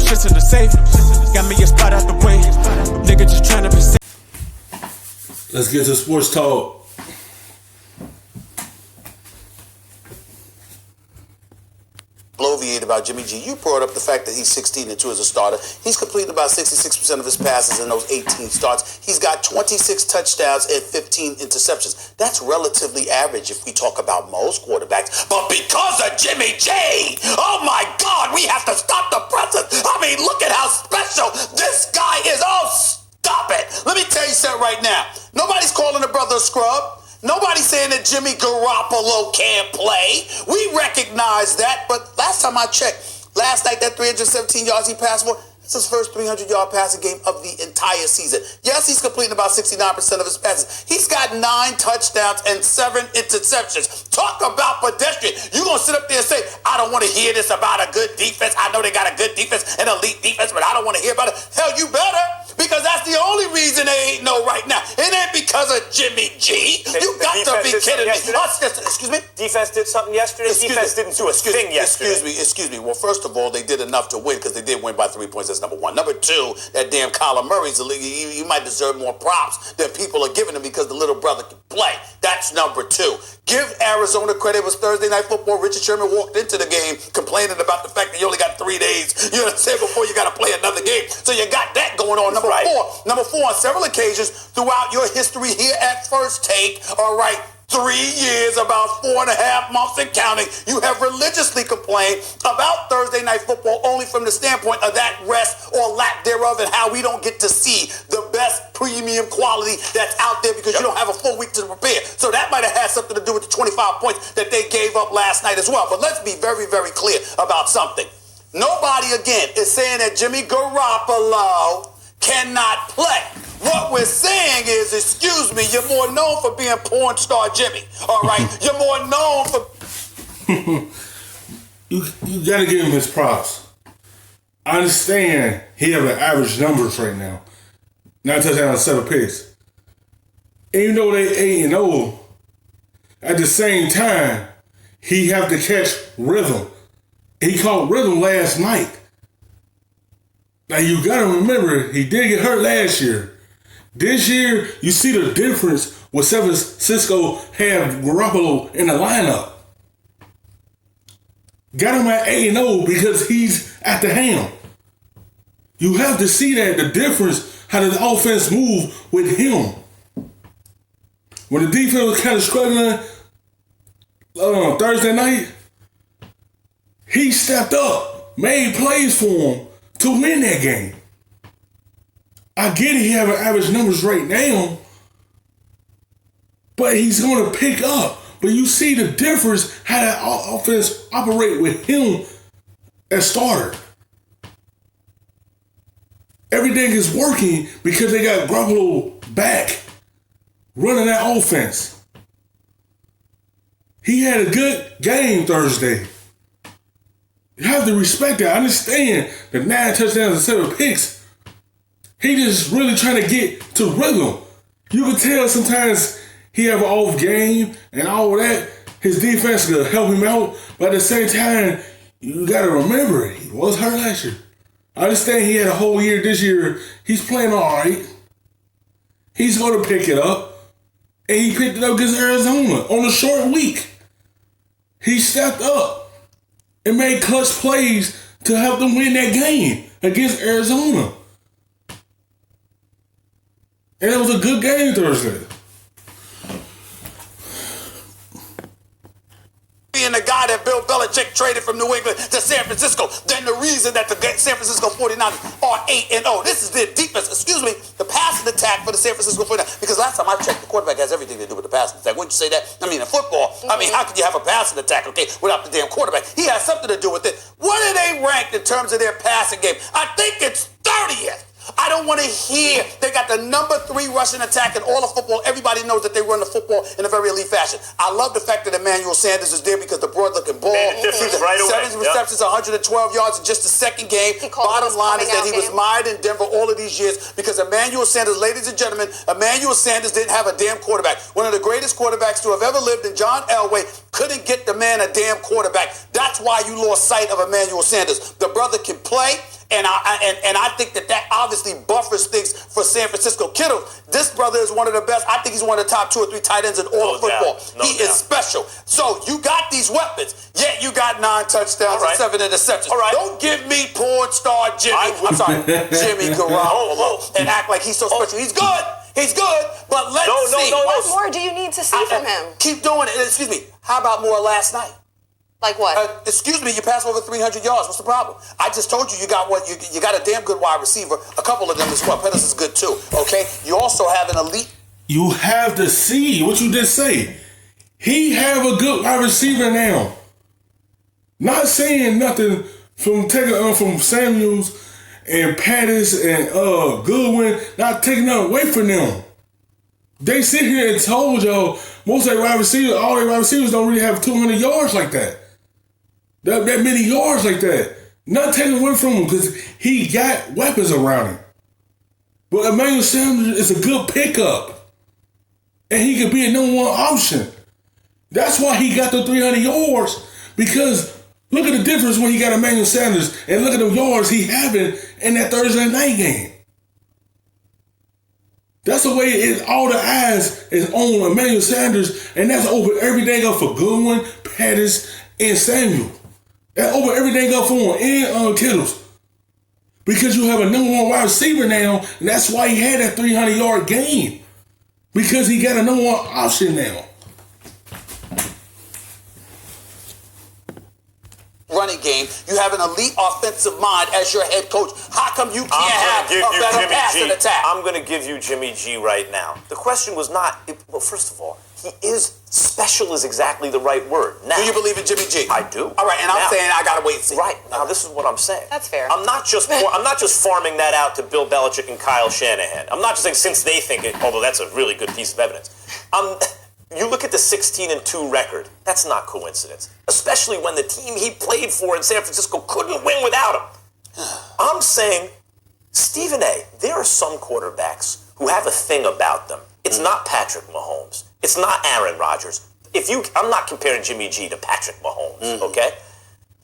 shit's in the safe. Got me a spot out the way. Nigga just tryna be safe. Let's get to sports talk. Bloviate about Jimmy G. You brought up the fact that he's 16-2 as a starter. He's completed about 66% of his passes in those 18 starts. He's got 26 touchdowns and 15 interceptions. That's relatively average if we talk about most quarterbacks. But because of Jimmy G, oh my God, we have to stop the presses. I mean, look at how special this guy is. Oh, stop it. Let me tell you something right now. Nobody's calling the brother a scrub. Nobody's saying that Jimmy Garoppolo can't play. We recognize that, but last time I checked, last night that 317 yards he passed for, it's his first 300-yard passing game of the entire season. Yes, he's completing about 69% of his passes. He's got 9 touchdowns and 7 interceptions. Talk about pedestrian. You're going to sit up there and say, I don't want to hear this about a good defense. I know they got a good defense, an elite defense, but I don't want to hear about it. Hell, you better, because that's the only reason they ain't know right now. It ain't because of Jimmy G. You got to be kidding me. Excuse me? Defense did something yesterday? Defense didn't do a thing yesterday. Excuse me. Well, first of all, they did enough to win because they did win by 3 points. That's number one. Number two, that damn Kyler Murray's the league. You might deserve more props than people are giving him because the little brother can play. That's number two. Give Arizona credit. It was Thursday Night Football. Richard Sherman walked into the game complaining about the fact that you only got 3 days, you know what I'm saying, before you got to play another game. So you got that going on. Number four, on several occasions throughout your history here at First Take, all right, 3 years, about 4.5 months and counting, you have religiously complained about Thursday Night Football only from the standpoint of that rest or lack thereof and how we don't get to see the best premium quality that's out there because you don't have a full week to prepare. So that might have had something to do with the 25 points that they gave up last night as well. But let's be very, very clear about something. Nobody, again, is saying that Jimmy Garoppolo cannot play. What we're saying is, excuse me, you're more known for being porn star Jimmy, all right? You're more known for... you got to give him his props. I understand he have an average numbers right now. 9 touchdowns, 7 picks. Even though they 8-0, at the same time, he have to catch rhythm. He caught rhythm last night. Now, you got to remember, he did get hurt last year. This year, you see the difference with San Francisco have Garoppolo in the lineup. Got him at 8-0 because he's at the helm. You have to see that, the difference, how the offense move with him. When the defense was kind of struggling Thursday night, he stepped up, made plays for him to win that game. I get it, he have an average numbers right now, but he's going to pick up. But you see the difference how that offense operate with him as starter. Everything is working because they got Garoppolo back running that offense. He had a good game Thursday. You have to respect that. I understand the 9 touchdowns and 7 picks. He just really trying to get to rhythm. You can tell sometimes he have an off game and all that. His defense could help him out. But at the same time, you got to remember, he was hurt last year. I understand he had a whole year this year. He's playing all right. He's going to pick it up. And he picked it up against Arizona on a short week. He stepped up and made clutch plays to help them win that game against Arizona. And it was a good game Thursday. Being the guy that Bill Belichick traded from New England to San Francisco, then the reason that the San Francisco 49ers are 8-0. This is their defense, the passing attack for the San Francisco 49ers. Because last time I checked, the quarterback has everything to do with the passing attack. Wouldn't you say that? I mean, in football, how could you have a passing attack, without the damn quarterback? He has something to do with it. What are they ranked in terms of their passing game? I think it's 30th. I don't want to hear they got the number 3 rushing attack in all of football. Everybody knows that they run the football in a very elite fashion. I love the fact that Emmanuel Sanders is there because the broad-looking ball. Right 7 receptions, 112 yards in just the second game. Bottom line is that he was mired in Denver all of these years because Emmanuel Sanders, ladies and gentlemen, Emmanuel Sanders didn't have a damn quarterback. One of the greatest quarterbacks to have ever lived in John Elway couldn't get the man a damn quarterback. That's why you lost sight of Emmanuel Sanders. The brother can play. And I think that obviously buffers things for San Francisco. Kittle, this brother is one of the best. I think he's one of the top 2 or 3 tight ends in all of football. He is special. So you got these weapons, yet you got 9 touchdowns and 7 interceptions. All right. Don't give me porn star Jimmy. I'm sorry, Jimmy Garoppolo, and act like he's so special. He's good. He's good, but let's see. What more do you need to see from him? Keep doing it. Excuse me. How about more last night? Like what? Excuse me, you passed over 300 yards. What's the problem? I just told you got what you got a damn good wide receiver. A couple of them as well. Pettis is good too. Okay, you also have an elite. You have to see what you just say. He have a good wide receiver now. Not saying nothing from taking from Samuels and Pettis and Goodwin. Not taking nothing away from them. They sit here and told y'all most of their wide receivers, all their wide receivers don't really have 200 yards like that. That many yards like that. Not taking away from him because he got weapons around him. But Emmanuel Sanders is a good pickup. And he could be a number 1 option. That's why he got the 300 yards. Because look at the difference when he got Emmanuel Sanders and look at the yards he having in that Thursday night game. That's the way it is. All the eyes is on Emmanuel Sanders, and that's over everything up for Goodwin, Pettis, and Samuel. That over everything up for him and Kittles. Because you have a number 1 wide receiver now, and that's why he had that 300-yard game. Because he got a number 1 option now. Running game, you have an elite offensive mind as your head coach. How come you can't have a better passing attack? I'm going to give you Jimmy G right now. The question was not, well, first of all, he is special is exactly the right word. Now, do you believe in Jimmy G? I do. All right, and I'm saying I gotta wait and see. Right now, this is what I'm saying. That's fair. I'm not just farming that out to Bill Belichick and Kyle Shanahan. I'm not just saying since they think it, although that's a really good piece of evidence. You look at the 16-2 record. That's not coincidence, especially when the team he played for in San Francisco couldn't win without him. I'm saying, Stephen A., there are some quarterbacks who have a thing about them. It's not Patrick Mahomes. It's not Aaron Rodgers. I'm not comparing Jimmy G to Patrick Mahomes, okay?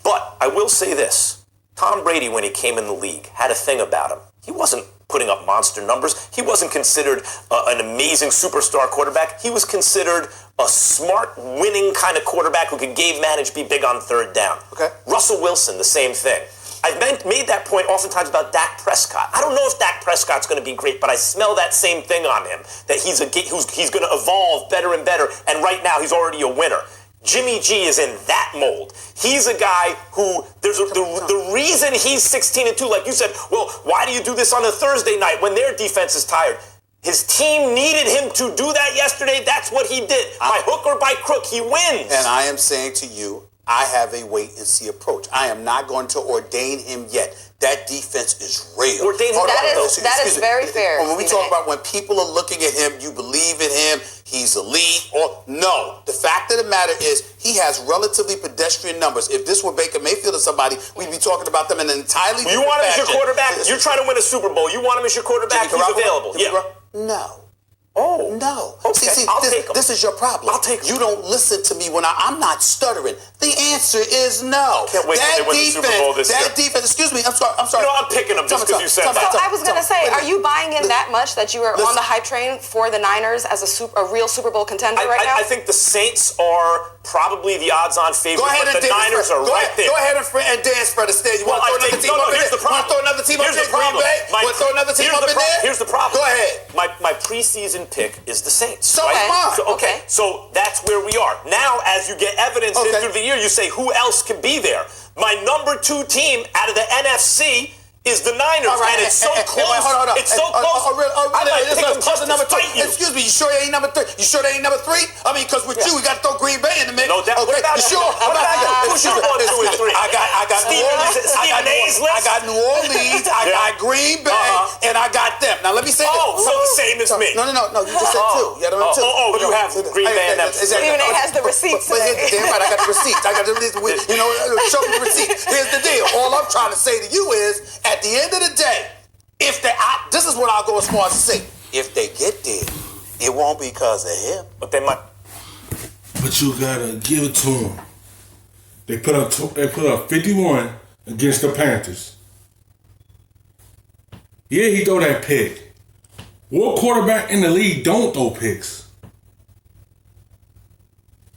But I will say this. Tom Brady, when he came in the league, had a thing about him. He wasn't putting up monster numbers. He wasn't considered an amazing superstar quarterback. He was considered a smart, winning kind of quarterback who could game manage, be big on 3rd down. Okay. Russell Wilson, the same thing. I've made that point oftentimes about Dak Prescott. I don't know if Dak Prescott's going to be great, but I smell that same thing on him, that he's going to evolve better and better, and right now he's already a winner. Jimmy G is in that mold. He's a guy who, the reason he's 16-2, like you said, well, why do you do this on a Thursday night when their defense is tired? His team needed him to do that yesterday. That's what he did. By hook or by crook, he wins. And I am saying to you, I have a wait-and-see approach. I am not going to ordain him yet. That defense is real. That is very fair. When we talk about when people are looking at him, you believe in him, he's elite, or no. The fact of the matter is he has relatively pedestrian numbers. If this were Baker Mayfield or somebody, we'd be talking about them in an entirely different You want him as your fashion. quarterback? You're trying to win a Super Bowl. You want him as your quarterback? He's available. Yeah. No. Oh. No. Okay. See, I'll take him. this is your problem. I'll take him. You don't listen to me when I'm not stuttering. The answer is no. Can't wait till they win the Super Bowl this year. That defense, excuse me, I'm sorry. You know, I'm picking them just because you said that. So I was going to say, are you buying in that much that you are on the hype train for the Niners as a real Super Bowl contender right now? I think the Saints are probably the odds-on favorite, Go ahead but the Niners are right there. Go ahead and dance for the stage. You want to throw another team up in there? Want to throw another team up in there? Green Bay? Want to throw another team up in there? Here's the problem. Go ahead. My preseason pick is the Saints. So right? am I. Okay, so that's where we are. Now, as you get evidence in through the year, you say, who else can be there? My number 2 team out of the NFC is the Niners, and it's so close. Hold on. It's so close. I might pick them just number 2. Excuse me, you sure they ain't number 3? You sure they ain't number 3? I mean, because with you, we got to throw Green Bay in the mix. No doubt. Okay, you sure? What about you? Who's your 1, 2, and 3? I got New Orleans. Stephen A's list? I got New Orleans. I got Green Bay, and I got them. Now let me say this. Oh, so the same as me. No. You just said 2. You had 2. You have Green Bay and them. Stephen A has the receipts today. Damn right, I got the receipts. I got the show me the receipts. Here's the deal. All I'm trying to say to you is, at the end of the day, this is what I'll go as far as to say. If they get there, it won't be because of him. But they might. But you gotta give it to them. They put up 51 against the Panthers. Yeah, he throw that pick. What quarterback in the league don't throw picks?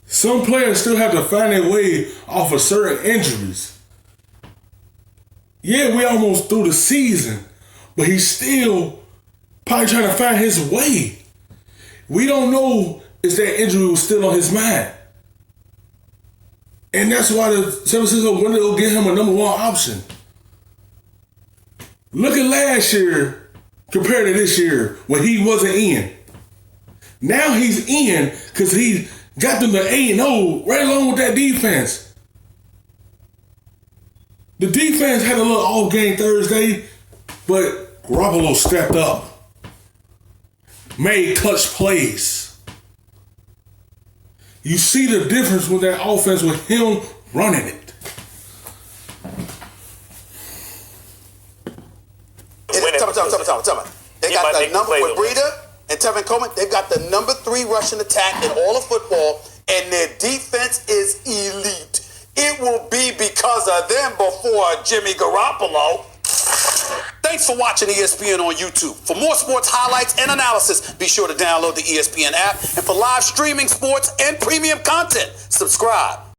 Some players still have to find their way off of certain injuries. Yeah, we almost through the season, but he's still probably trying to find his way. We don't know if that injury was still on his mind. And that's why the San Francisco wanted to get him a number one option. Look at last year compared to this year when he wasn't in. Now he's in because he got them to 8-0 right along with that defense. The defense had a little off game Thursday, but Garoppolo stepped up. Made clutch plays. You see the difference with that offense with him running it. Tell me. They got the number with Breida and Tevin Coleman. They've got the number 3 rushing attack in all of football, and their defense is elite. It will be because of them before Jimmy Garoppolo. Thanks for watching ESPN on YouTube. For more sports highlights and analysis, be sure to download the ESPN app. And for live streaming sports and premium content, subscribe.